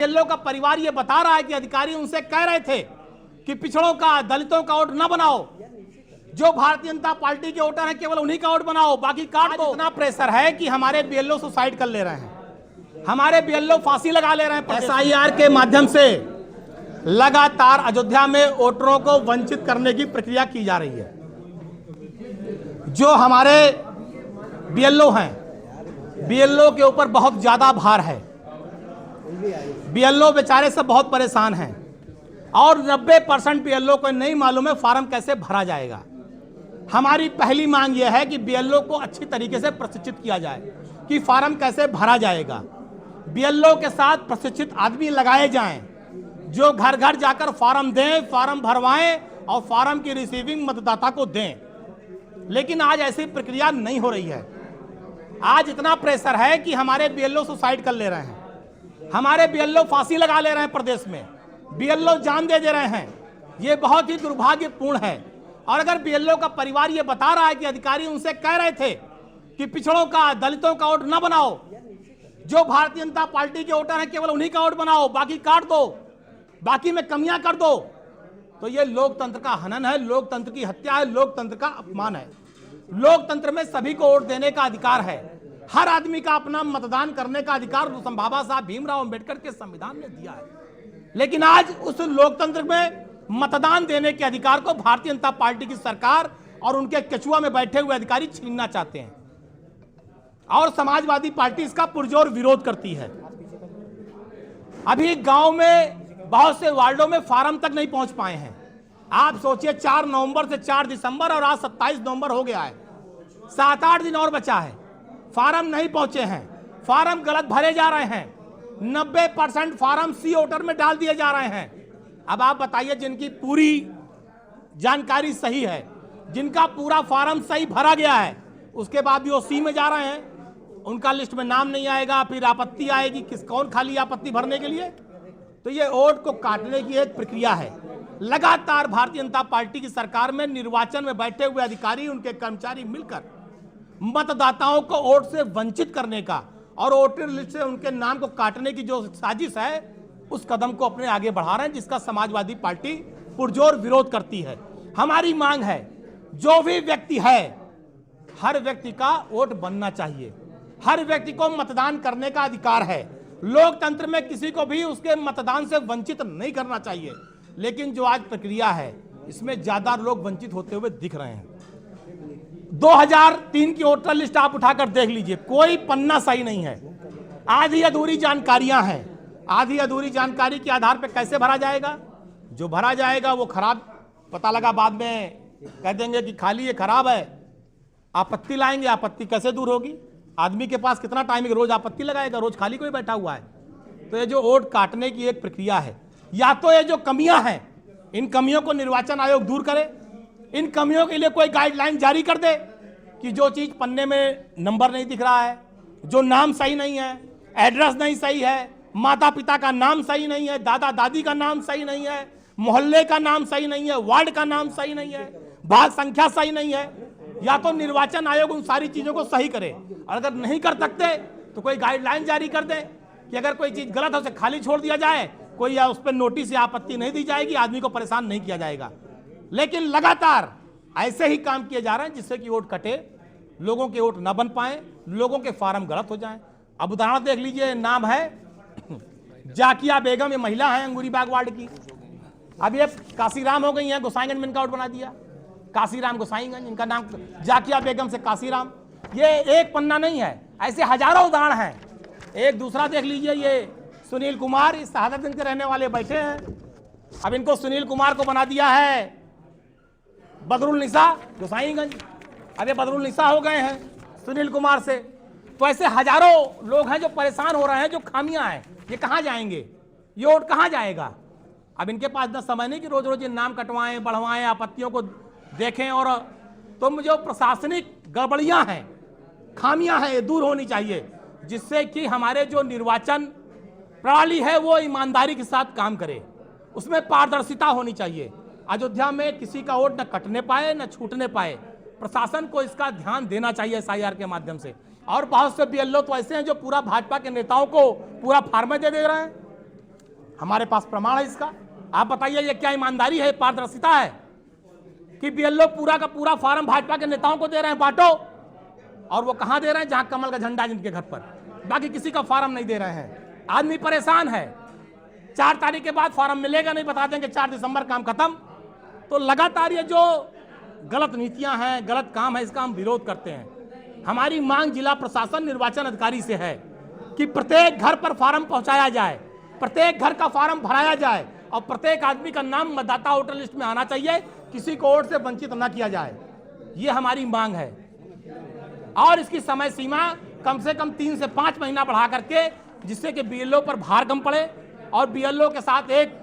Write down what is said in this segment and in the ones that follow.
BLO का परिवार ये बता रहा है कि अधिकारी उनसे कह रहे थे कि पिछड़ों का, दलितों का वोट न बनाओ, जो भारतीय जनता पार्टी के वोटर हैं केवल उन्हीं का वोट बनाओ, बाकी काट दो। इतना प्रेशर है कि हमारे बीएलओ सुसाइड कर ले रहे हैं, हमारे बीएलओ फांसी लगा ले रहे हैं। एसआईआर के माध्यम से लगातार अयोध्या में वोटरों को वंचित करने की प्रक्रिया की जा रही है। जो हमारे बीएलओ हैं, बीएलओ के ऊपर बहुत ज्यादा भार है, बीएलओ बेचारे सब बहुत परेशान हैं और 90% बीएलओ को नहीं मालूम है फॉर्म कैसे भरा जाएगा। हमारी पहली मांग यह है कि बीएलओ को अच्छी तरीके से प्रशिक्षित किया जाए कि फॉर्म कैसे भरा जाएगा। बीएलओ के साथ प्रशिक्षित आदमी लगाए जाएं जो घर घर जाकर फॉर्म दें, फॉर्म भरवाएं और फॉर्म की रिसीविंग मतदाता को दें। लेकिन आज ऐसी प्रक्रिया नहीं हो रही है। आज इतना प्रेशर है कि हमारे बीएलओ सुसाइड कर ले रहे हैं, हमारे बीएलओ फांसी लगा ले रहे हैं, प्रदेश में बीएलओ जान दे रहे हैं। ये बहुत ही दुर्भाग्यपूर्ण है। और अगर बीएलओ का परिवार ये बता रहा है कि अधिकारी उनसे कह रहे थे कि पिछड़ों का, दलितों का वोट न बनाओ, जो भारतीय जनता पार्टी के वोटर हैं केवल उन्हीं का वोट बनाओ, बाकी काट दो, बाकी में कमियां कर दो, तो ये लोकतंत्र का हनन है, लोकतंत्र की हत्या है, लोकतंत्र का अपमान है। लोकतंत्र में सभी को वोट देने का अधिकार है, हर आदमी का अपना मतदान करने का अधिकार बाबा साहब भीमराव अंबेडकर के संविधान ने दिया है। लेकिन आज उस लोकतंत्र में मतदान देने के अधिकार को भारतीय जनता पार्टी की सरकार और उनके केचुआ में बैठे हुए अधिकारी छीनना चाहते हैं और समाजवादी पार्टी इसका पुरजोर विरोध करती है। अभी गांव में बहुत से वार्डों में फॉर्म तक नहीं पहुंच पाए हैं। आप सोचिए 4 नवंबर से 4 दिसंबर और आज 27 नवंबर हो गया है, 7-8 दिन और बचा है, फॉर्म नहीं पहुंचे हैं, फॉर्म गलत भरे जा रहे हैं, 90% फॉर्म सी वोटर में डाल दिए जा रहे हैं। अब आप बताइए, जिनकी पूरी जानकारी सही है, जिनका पूरा फॉर्म सही भरा गया है, उसके बाद भी वो सी में जा रहे हैं, उनका लिस्ट में नाम नहीं आएगा, फिर आपत्ति आएगी, कौन खाली आपत्ति भरने के लिए। तो ये वोट को काटने की एक प्रक्रिया है। लगातार भारतीय जनता पार्टी की सरकार में निर्वाचन में बैठे हुए अधिकारी, उनके कर्मचारी मिलकर मतदाताओं को वोट से वंचित करने का और वोटर लिस्ट से उनके नाम को काटने की जो साजिश है, उस कदम को अपने आगे बढ़ा रहे हैं, जिसका समाजवादी पार्टी पुरजोर विरोध करती है। हमारी मांग है, जो भी व्यक्ति है, हर व्यक्ति का वोट बनना चाहिए, हर व्यक्ति को मतदान करने का अधिकार है। लोकतंत्र में किसी को भी उसके मतदान से वंचित नहीं करना चाहिए। लेकिन जो आज प्रक्रिया है, इसमें ज्यादा लोग वंचित होते हुए दिख रहे हैं। 2003 की वोटर लिस्ट आप उठाकर देख लीजिए, कोई पन्ना सही नहीं है, आधी अधूरी जानकारियां हैं। आधी अधूरी जानकारी के आधार पर कैसे भरा जाएगा? जो भरा जाएगा वो खराब, पता लगा बाद में कह देंगे कि खाली ये खराब है, आपत्ति लाएंगे। आपत्ति कैसे दूर होगी? आदमी के पास कितना टाइम है, रोज आपत्ति लगाएगा, रोज खाली कोई बैठा हुआ है। तो ये जो वोट काटने की एक प्रक्रिया है, या तो ये जो कमियां हैं, इन कमियों को निर्वाचन आयोग दूर करे, इन कमियों के लिए कोई गाइडलाइन जारी कर दे कि जो चीज पन्ने में नंबर नहीं दिख रहा है, जो नाम सही नहीं है, एड्रेस नहीं सही है, माता पिता का नाम सही नहीं है, दादा दादी का नाम सही नहीं है, मोहल्ले का नाम सही नहीं है, वार्ड का नाम सही नहीं है, भाग संख्या सही नहीं है, या तो निर्वाचन आयोग उन सारी चीजों को सही करे। और अगर नहीं कर सकते तो कोई गाइडलाइन जारी कर दे कि अगर कोई चीज गलत है उसे खाली छोड़ दिया जाए, कोई या उस पर नोटिस या आपत्ति नहीं दी जाएगी, आदमी को परेशान नहीं किया जाएगा। लेकिन लगातार ऐसे ही काम किए जा रहे हैं जिससे कि वोट कटे, लोगों के वोट न बन पाए, लोगों के फॉर्म गलत हो जाएं। अब उदाहरण देख लीजिए, नाम है जाकिया बेगम, ये महिला है अंगूरीबाग वार्ड की। अब ये काशीराम हो गई हैं, गोसाईगंज में इनका वोट बना दिया, काशीराम गोसाईगंज, इनका नाम जाकिया बेगम से काशीराम। ये एक पन्ना नहीं है, ऐसे हजारों उदाहरण हैं। एक दूसरा देख लीजिए, ये सुनील कुमार, इस शहादतगंज के रहने वाले बैठे हैं, अब इनको सुनील कुमार को बना दिया है बदरुल निसा गोसाईगंज। अब ये बदरुल निसा हो गए हैं सुनील कुमार से। तो ऐसे हजारों लोग हैं जो परेशान हो रहे हैं, जो खामियां हैं, ये कहां जाएंगे? ये वोट कहां जाएगा? अब इनके पास इतना समय नहीं कि रोज रोज ये नाम कटवाएं, बढ़वाएं, आपत्तियों को देखें। और तुम जो प्रशासनिक गड़बड़ियां हैं, खामियां हैं, ये दूर होनी चाहिए, जिससे कि हमारे जो निर्वाचन प्रणाली है वो ईमानदारी के साथ काम करे, उसमें पारदर्शिता होनी चाहिए। अयोध्या में किसी का वोट न कटने पाए न छूटने पाए। प्रशासन को इसका ध्यान देना चाहिए एसआईआर के माध्यम से। और बहुत से बीएलओ तो ऐसे हैं जो पूरा भाजपा के नेताओं को पूरा फार्मे दे रहे हैं। हमारे पास प्रमाण है इसका। आप बताइए ये क्या ईमानदारी है, पारदर्शिता है कि बीएलओ पूरा का पूरा फार्म भाजपा के नेताओं को दे रहे हैं, बांटो। और वो कहां दे रहे हैं? जहां कमल का झंडा जिनके घर पर, बाकी किसी का फार्म नहीं दे रहे हैं। आदमी परेशान है, 4 तारीख के बाद फार्म मिलेगा नहीं, बता देंगे 4 दिसंबर काम खत्म। तो लगातार ये जो गलत नीतियां हैं, गलत काम है, इसका हम विरोध करते हैं। हमारी मांग जिला प्रशासन, निर्वाचन अधिकारी से है कि प्रत्येक घर पर फार्म पहुंचाया जाए, प्रत्येक घर का फार्म भराया जाए और प्रत्येक आदमी का नाम मतदाता वोटर लिस्ट में आना चाहिए, किसी को वोट से वंचित न किया जाए। ये हमारी मांग है। और इसकी समय सीमा कम से कम 3 से 5 महीना बढ़ा करके, जिससे कि बीएलओ पर भार कम पड़े और बीएलओ के साथ एक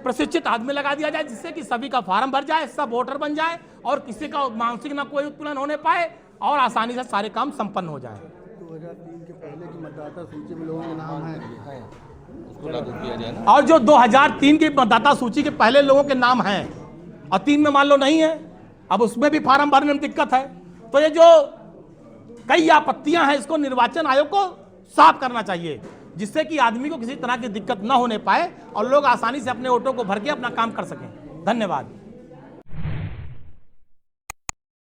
प्रशिक्षित आदमी लगा दिया जाए, जिससे कि सभी का फार्म भर जाए, सब वोटर बन जाए और किसी का मानसिक ना कोई उत्पीड़न होने पाए और आसानी से सारे काम संपन्न हो जाए। 2003 के पहले की मतदाता सूची में लोगों के नाम है, उसको लागू किया जाए ना। और जो 2003 की मतदाता सूची के पहले लोगों के नाम हैं और 3 में मान लो नहीं है, अब उसमें भी फार्म भरने में दिक्कत है। तो ये जो कई आपत्तियां हैं, इसको निर्वाचन आयोग को साफ करना चाहिए, जिससे कि आदमी को किसी तरह की दिक्कत न होने पाए और लोग आसानी से अपने वोटों को भर के अपना काम कर सकें। धन्यवाद।